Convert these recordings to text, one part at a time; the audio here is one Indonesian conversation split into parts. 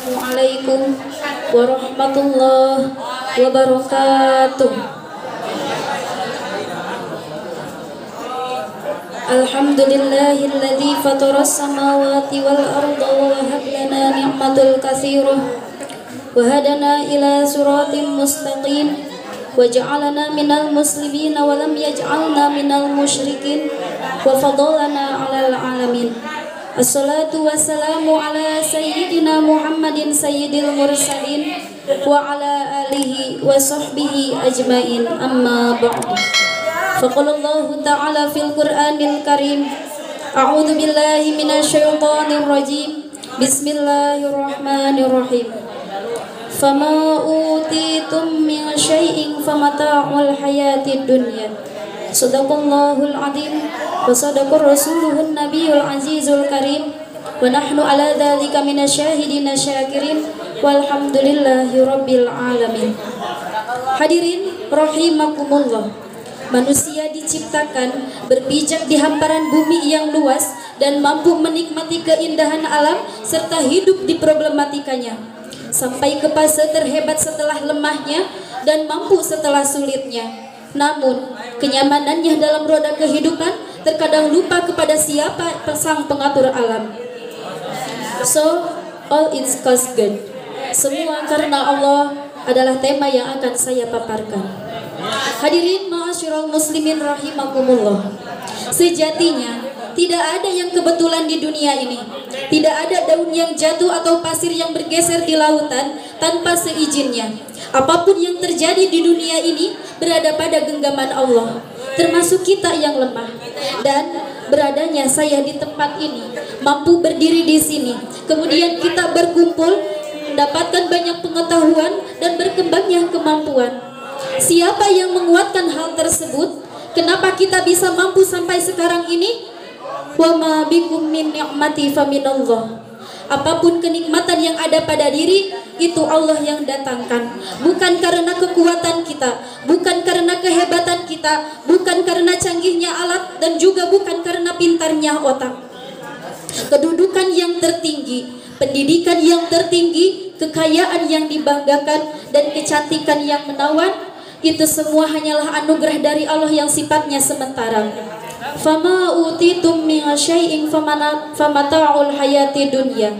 Assalamualaikum warahmatullahi wabarakatuh. Alhamdulillahilladzi fataras samawati wal arda wa wahab lana ni'matul katsirah wa hadana ila siratim mustaqim wa ja'alana minal muslimin wa lam yaj'alna minal musyrikin wa fadalana 'alal 'alamin. Assalatu wassalamu ala sayyidina Muhammadin sayyidil mursalin wa ala alihi wa sahbihi ajmain, amma ba'du. Faqalallahu ta'ala fil Qur'anil Karim, a'udzu billahi minasyaitonir rajim. Bismillahirrahmanirrahim. Fama utitum min syai'in famata'ul hayatid dunya. Sadaqallahul azim wa sadaqar rasuluhun nabiyul azizul karim wa nahnu ala dzalika minasyahidina syakirin walhamdulillahi rabbil alamin. Hadirin rahimakumullah, manusia diciptakan berpijak di hamparan bumi yang luas dan mampu menikmati keindahan alam serta hidup di problematikanya, sampai ke fase terhebat setelah lemahnya dan mampu setelah sulitnya. Namun, kenyamanannya dalam roda kehidupan terkadang lupa kepada siapa sang pengatur alam. So, all is cause good. Semua karena Allah adalah tema yang akan saya paparkan. Hadirin ma'asyiral muslimin rahimakumullah. Sejatinya, tidak ada yang kebetulan di dunia ini. Tidak ada daun yang jatuh atau pasir yang bergeser di lautan tanpa seizinnya. Apapun yang terjadi di dunia ini berada pada genggaman Allah, termasuk kita yang lemah. Dan beradanya saya di tempat ini, mampu berdiri di sini, kemudian kita berkumpul, mendapatkan banyak pengetahuan dan berkembangnya kemampuan. Siapa yang menguatkan hal tersebut? Kenapa kita bisa mampu sampai sekarang ini? Wa ma bikum min ni'mati faminallah. Apapun kenikmatan yang ada pada diri, itu Allah yang datangkan. Bukan karena kekuatan kita, bukan karena kehebatan kita, bukan karena canggihnya alat, dan juga bukan karena pintarnya otak. Kedudukan yang tertinggi, pendidikan yang tertinggi, kekayaan yang dibanggakan, dan kecantikan yang menawan, itu semua hanyalah anugerah dari Allah yang sifatnya sementara. Fama utitum min syai'in famata'ul hayati dunya.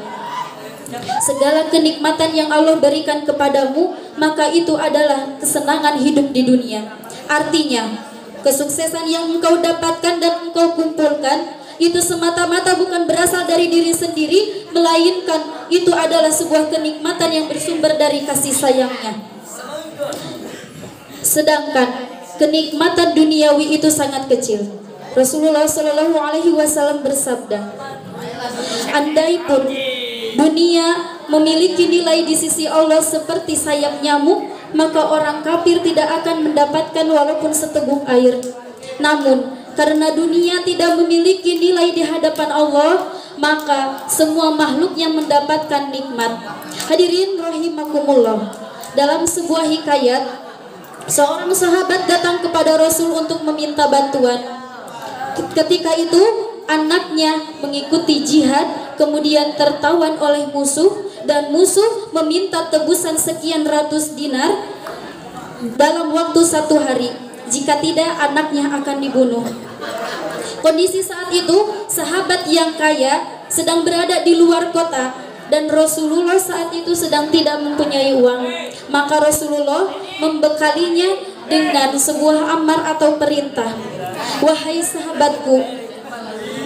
Segala kenikmatan yang Allah berikan kepadamu, maka itu adalah kesenangan hidup di dunia. Artinya, kesuksesan yang engkau dapatkan dan engkau kumpulkan itu semata-mata bukan berasal dari diri sendiri, melainkan itu adalah sebuah kenikmatan yang bersumber dari kasih sayangnya. Sedangkan kenikmatan duniawi itu sangat kecil. Rasulullah Shallallahu Alaihi Wasallam bersabda, andaipun dunia memiliki nilai di sisi Allah seperti sayap nyamuk, maka orang kafir tidak akan mendapatkan walaupun seteguk air. Namun karena dunia tidak memiliki nilai di hadapan Allah, maka semua makhluk yang mendapatkan nikmat. Hadirin rahimakumullah, dalam sebuah hikayat, seorang sahabat datang kepada Rasul untuk meminta bantuan. Ketika itu anaknya mengikuti jihad, kemudian tertawan oleh musuh, dan musuh meminta tebusan sekian ratus dinar dalam waktu 1 hari. Jika tidak, anaknya akan dibunuh. Kondisi saat itu, sahabat yang kaya sedang berada di luar kota, dan Rasulullah saat itu sedang tidak mempunyai uang. Maka Rasulullah membekalinya dengan sebuah amar atau perintah. Wahai sahabatku,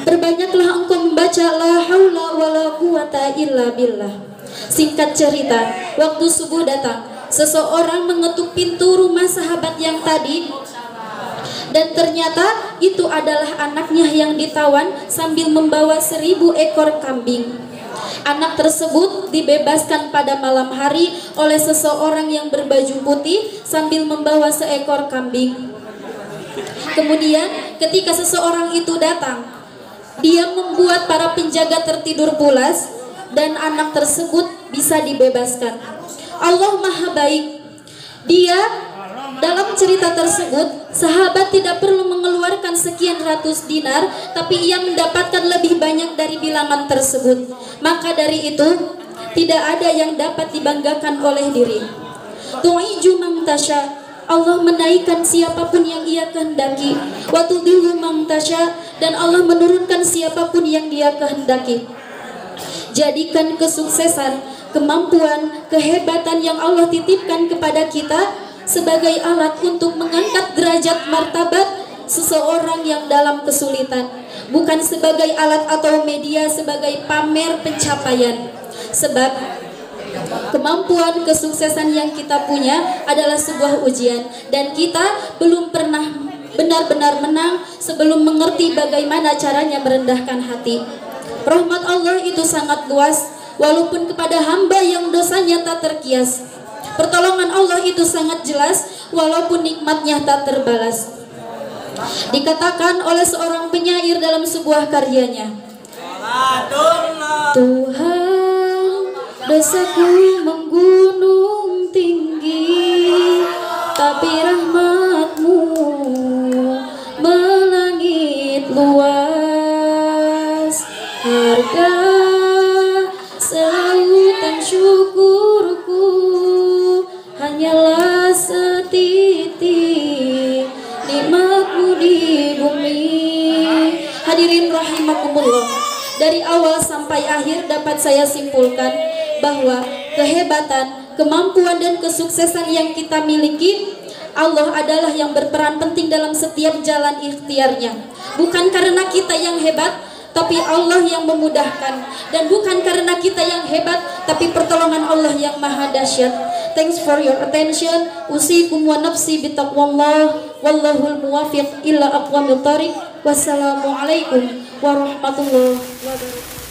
perbanyaklah engkau membaca la haula wala quwata illa billah. Singkat cerita, waktu subuh datang, seseorang mengetuk pintu rumah sahabat yang tadi, dan ternyata itu adalah anaknya yang ditawan sambil membawa 1000 ekor kambing. Anak tersebut dibebaskan pada malam hari oleh seseorang yang berbaju putih sambil membawa seekor kambing. Kemudian ketika seseorang itu datang, dia membuat para penjaga tertidur pulas dan anak tersebut bisa dibebaskan. Allah Maha Baik. Dia dalam cerita tersebut, sahabat tidak perlu mengeluarkan sekian ratus dinar, tapi ia mendapatkan lebih banyak dari bilangan tersebut. Maka dari itu, tidak ada yang dapat dibanggakan oleh diri. Tu'iju man tasya, Allah menaikkan siapapun yang Ia kehendaki. Wa tudhillu man tasya, dan Allah menurunkan siapapun yang Dia kehendaki. Jadikan kesuksesan, kemampuan, kehebatan yang Allah titipkan kepada kita sebagai alat untuk mengangkat derajat martabat seseorang yang dalam kesulitan, bukan sebagai alat atau media sebagai pamer pencapaian. Sebab kemampuan kesuksesan yang kita punya adalah sebuah ujian, dan kita belum pernah benar-benar menang sebelum mengerti bagaimana caranya merendahkan hati. Rahmat Allah itu sangat luas, walaupun kepada hamba yang dosanya tak terkias. Pertolongan Allah itu sangat jelas, walaupun nikmatnya tak terbalas. Dikatakan oleh seorang penyair dalam sebuah karyanya, Tuhan, dosaku menggunung tinggi, tapi rahmat-Mu melangit luas. Harga selautan syukurku hanyalah setitik nikmat-Mu di bumi. Hadirin rahimakumullah, dari awal sampai akhir dapat saya simpulkan bahwa kehebatan, kemampuan dan kesuksesan yang kita miliki, Allah adalah yang berperan penting dalam setiap jalan ikhtiarnya. Bukan karena kita yang hebat, tapi Allah yang memudahkan. Dan bukan karena kita yang hebat, tapi pertolongan Allah yang maha dahsyat. Thanks for your attention. Usikum wa nafsi bitaqwallah. Wallahul muwafiq illa aqwamil thariq. Wassalamualaikum warahmatullahi wabarakatuh.